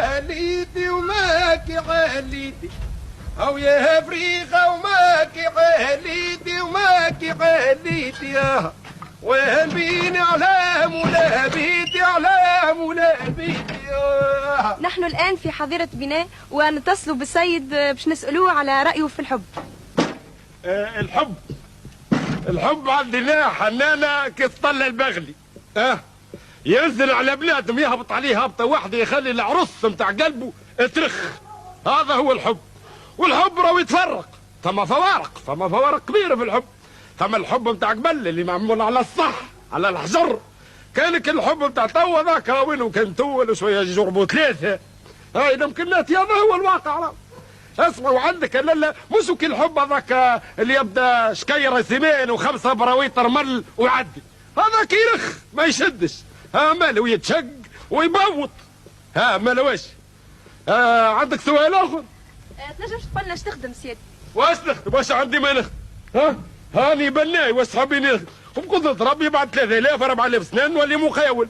عليتي وماكي عليتي او يا افريقة وماكي عليتي وماكي عليتي وهنبيني على مولا بيتي على مولا بيتي. نحن الآن في حظيرة بناء ونتصل بالسيد باش نسألوه على رأيه في الحب. الحب عندنا حنانة كيف طل البغلي. ينزل على بلادهم يهبط عليه هبطة واحدة يخلي العرس متاع قلبه ترخ. هذا هو الحب. والحب راهو يتفرق، ثم فوارق كبيرة في الحب. ثم الحب متاع قبل اللي معمول على الصح على الحجر، كانك الحب متاع توا ذاك وينو كان تول وشوية يجربوا ثلاثة. هاي الامكانيات، هذا هو الواقع. اسمعوا عندك لا مش كي الحب هذاك اللي يبدا شكيره زمان وخمسه براويط رمل ويعدي، هذاك يرخ ما يشدش. ماله يتشق ويبوط. ماله واش؟ عندك سؤال اخر؟ تنجمش تقول لنا اش تخدم سيدي؟ واش نخدم؟ واش عندي ما نخدم؟ هاني بناي واش حابين نخدم؟ وبقدرة ربي بعد 3000 4000 سنه نولي مخاول.